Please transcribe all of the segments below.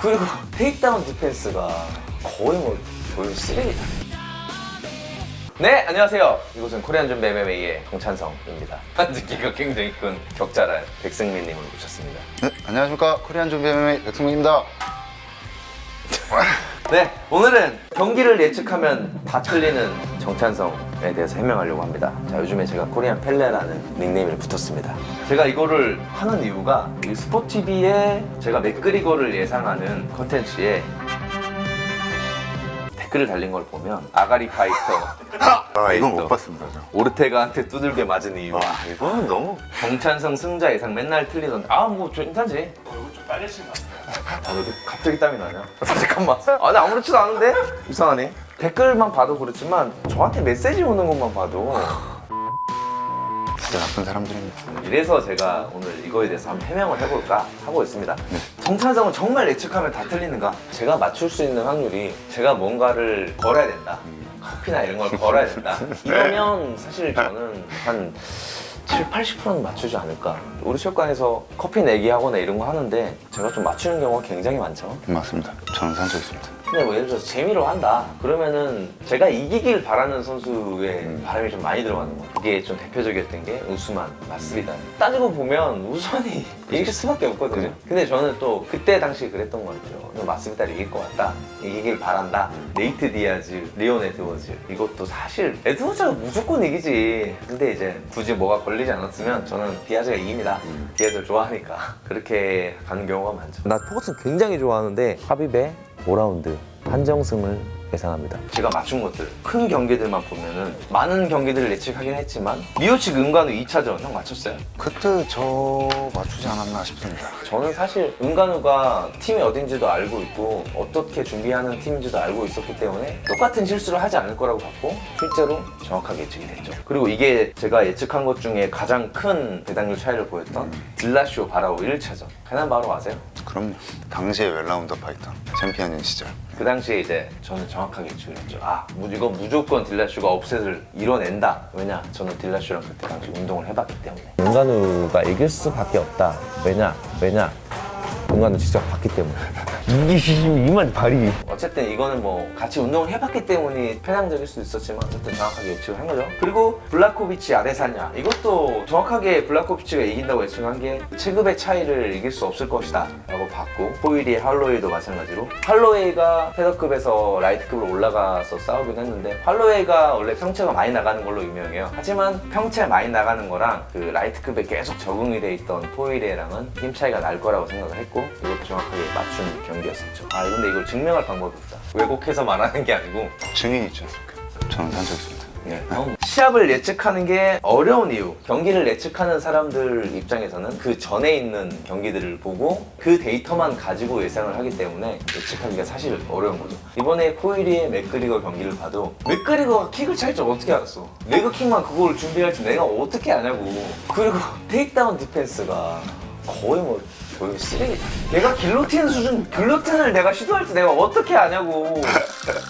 그리고 테이크다운 디펜스가 거의 뭐 거의 쓰레기다. 네, 안녕하세요. 이곳은 코리안 좀비 MMA의 정찬성입니다. 한즈기가 굉장히 큰 격자란 백승민님을 모셨습니다. 네, 안녕하십니까. 코리안 좀비 MMA 백승민입니다. 네, 오늘은 경기를 예측하면 다 틀리는 정찬성에 대해서 해명하려고 합니다. 자, 요즘에 제가 코리안 펠레라는 닉네임을 붙었습니다. 제가 이거를 하는 이유가 이 스포티비에 제가 맥그리거를 예상하는 컨텐츠에 댓글을 달린 걸 보면 아가리 파이터 이건 못 봤습니다. 저. 오르테가한테 두들겨 맞은 이유. 와, 이거는 너무. 정찬성 승자 예상 맨날 틀리던. 뭐 괜찮지. 얼굴 좀 빨개진 것 같아. 왜 갑자기 땀이 나냐? 잠깐만. 나 아무렇지도 않은데? 이상하네. 댓글만 봐도 그렇지만 저한테 메시지 오는 것만 봐도 진짜 나쁜 사람들입니다. 이래서 제가 오늘 이거에 대해서 한번 해명을 해볼까 하고 있습니다. 정찬성은 정말 예측하면 다 틀리는가? 제가 맞출 수 있는 확률이 제가 뭔가를 걸어야 된다. 커피나 이런 걸 걸어야 된다. 이러면 사실 저는 한 70~80%는 맞추지 않을까. 우리 체육관에서 커피 내기 하거나 이런 거 하는데 제가 좀 맞추는 경우가 굉장히 많죠. 맞습니다. 저는 산적 있습니다. 근데 뭐 예를 들어서 재미로 한다 그러면은 제가 이기길 바라는 선수의 바람이 좀 많이 들어가는 거예요. 그게 좀 대표적이었던 게 우스만, 마스비단. 따지고 보면 우스만이 이길 수밖에 없거든요. 근데 저는 또 그때 당시 그랬던 것 같아요. 마스비단이 이길 것 같다, 이기길 바란다. 네이트 디아즈, 리온 에드워즈, 이것도 사실 에드워즈가 무조건 이기지. 근데 이제 굳이 뭐가 걸리지 않았으면 저는 디아즈가 이깁니다. 디아즈를 좋아하니까 그렇게 가는 경우가 많죠. 나 포거슨 굉장히 좋아하는데 하비베 5라운드 한정승을 예상합니다. 제가 맞춘 것들 큰 경기들만 보면은 많은 경기들을 예측하긴 했지만 미오치 은간우 2차전 형 맞췄어요? 그때 저 맞추지 않았나 싶습니다. 저는 사실 은간우가 팀이 어딘지도 알고 있고 어떻게 준비하는 팀인지도 알고 있었기 때문에 똑같은 실수를 하지 않을 거라고 봤고 실제로 정확하게 예측이 됐죠. 그리고 이게 제가 예측한 것 중에 가장 큰 배당률 차이를 보였던 딜라쇼 바라오 1차전. 해남 바로 아세요? 그럼요. 당시에 웰라운더 파이터 챔피언인 시절. 그 당시에 이제 저는 정확하게 예측을 했죠. 이거 무조건 딜라쇼가 업셋을 이뤄낸다. 왜냐? 저는 딜라쇼랑 그때 당시 운동을 해봤기 때문에. 은간우가 이길 수밖에 없다. 왜냐? 은간우 직접 봤기 때문에. 이만 발이. 어쨌든 이거는 뭐 같이 운동을 해봤기 때문에 편향적일 수도 있었지만 어쨌든 정확하게 예측을 한 거죠. 그리고 블라코비치 아데사냐. 이것도 정확하게 블라코비치가 이긴다고 예측한 게 체급의 차이를 이길 수 없을 것이다 라고 봤고, 포일리의 할로웨이도 마찬가지로 할로웨이가 패더급에서 라이트급으로 올라가서 싸우긴 했는데 할로웨이가 원래 평체가 많이 나가는 걸로 유명해요. 하지만 평체 많이 나가는 거랑 그 라이트급에 계속 적응이 돼 있던 포일리랑은 힘 차이가 날 거라고 생각을 했고, 이것도 정확하게 맞춘 경기였었죠. 근데 이걸 증명할 방법이 없다. 왜곡해서 말하는 게 아니고 증인이 있지 않습니까? 저는 산적 있습니다. 네. 시합을 예측하는 게 어려운 이유, 경기를 예측하는 사람들 입장에서는 그 전에 있는 경기들을 보고 그 데이터만 가지고 예상을 하기가 때문에 예측하기가 사실 어려운 거죠. 이번에 코일리의 맥그리거 경기를 봐도 맥그리거가 킥을 찰 줄 어떻게 알았어? 레그킥만 그걸 준비할지 내가 어떻게 아냐고. 그리고 테이크다운 디펜스가 거의 뭐 거의 쓰레기다. 내가 길로틴 수준, 길로틴을 내가 시도할 때 내가 어떻게 아냐고.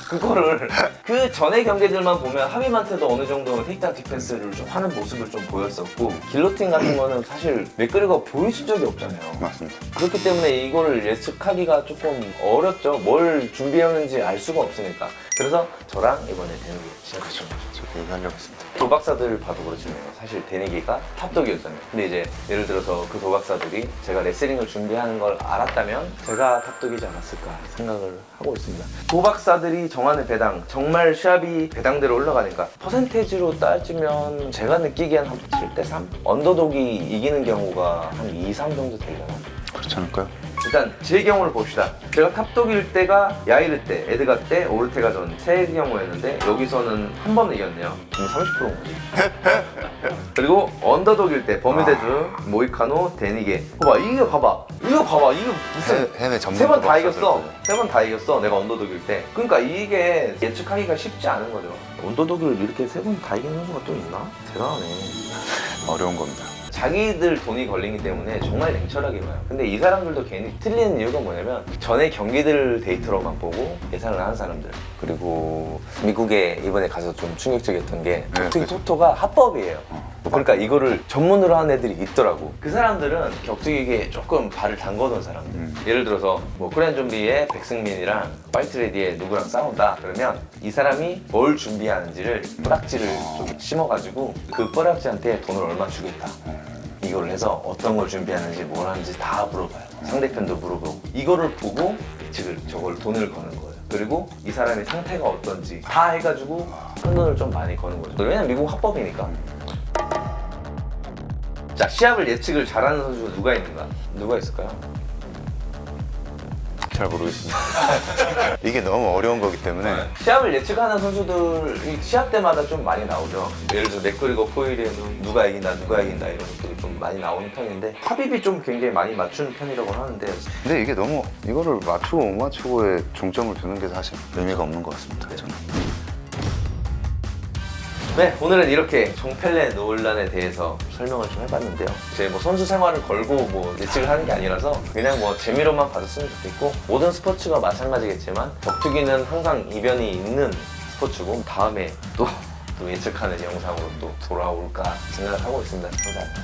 그거를 그 전에 경기들만 보면 하비만테도 어느 정도 테이크다운 디펜스를 좀 하는 모습을 좀 보였었고, 길로틴 같은 거는 사실 맥그리거가 보여준 적이 없잖아요. 맞습니다. 그렇기 때문에 이거를 예측하기가 조금 어렵죠. 뭘 준비했는지 알 수가 없으니까. 그래서 저랑 이번에 데니기 시작했죠. 저 얘기하려고 했습니다. 도박사들을 봐도 그렇지만 사실 데니기가 탑독이었잖아요. 근데 이제 예를 들어서 그 도박사들이 제가 레슬링을 준비하는 걸 알았다면 제가 탑독이지 않았을까 생각을 하고 있습니다. 도박사들이 정하는 배당, 정말 시합이 배당대로 올라가니까 퍼센테이지로 따지면 제가 느끼기엔 한 7대3? 언더독이 이기는 경우가 한 2, 3 정도 되려나? 그렇지 않을까요? 일단 제 경우를 봅시다. 제가 탑독일 때가 야이르 때, 에드가 때, 오르테가 전 세 경우였는데 여기서는 한 번 이겼네요. 그럼 30%인 거지. 그리고 언더독일 때 버뮤데즈, 모이카노, 데니게. 이거 봐봐. 이게 무슨 해외 전문 세 번 다 도박사들. 이겼어. 세 번 다 이겼어. 내가 언더독일 때. 그러니까 이게 예측하기가 쉽지 않은 거죠. 언더독을 이렇게 세 번 다 이기는 선수가 또 있나? 대단하네. 어려운 겁니다. 자기들 돈이 걸리기 때문에 정말 냉철하게 봐요. 근데 이 사람들도 괜히 틀리는 이유가 뭐냐면 전에 경기들 데이터로만 보고 예상을 하는 사람들. 그리고 미국에 이번에 가서 좀 충격적이었던 게 네, 특히 그렇죠. 토토가 합법이에요. 그러니까 이거를 전문으로 하는 애들이 있더라고. 그 사람들은 격투기에 조금 발을 담궈놓은 사람들. 예를 들어서 뭐 코리안 좀비의 백승민이랑 화이트레디의 누구랑 싸운다 그러면 이 사람이 뭘 준비하는지를 뿌락지를 좀 심어가지고 그 뿌락지한테 돈을 얼마 주겠다, 이거를 해서 어떤 걸 준비하는지 뭘 하는지 다 물어봐요. 상대편도 물어보고 이거를 보고 예측을 저걸 돈을 거는 거예요. 그리고 이 사람의 상태가 어떤지 다 해가지고 큰 돈을 좀 많이 거는 거죠. 왜냐면 미국 합법이니까. 자, 시합을 예측을 잘하는 선수가 누가 있는가? 누가 있을까요? 잘 모르겠습니다. 이게 너무 어려운 거기 때문에 시합을 예측하는 선수들이 시합 때마다 좀 많이 나오죠. 예를 들어 맥그리거 포일에도 누가 이긴다 이런 것들이 좀 많이 나오는 편인데 합입이 좀 굉장히 많이 맞추는 편이라고 하는데 근데 이게 너무 이거를 맞추고 못 맞추고에 중점을 두는 게 사실 의미가 없는 것 같습니다. 저는. 네, 오늘은 이렇게 종펠레 논란에 대해서 설명을 좀 해봤는데요. 제 뭐 선수 생활을 걸고 뭐 예측을 하는 게 아니라서 그냥 뭐 재미로만 봐줬으면 좋겠고, 모든 스포츠가 마찬가지겠지만 격투기는 항상 이변이 있는 스포츠고 다음에 또 예측하는 영상으로 또 돌아올까 생각을 하고 있습니다. 감사합니다.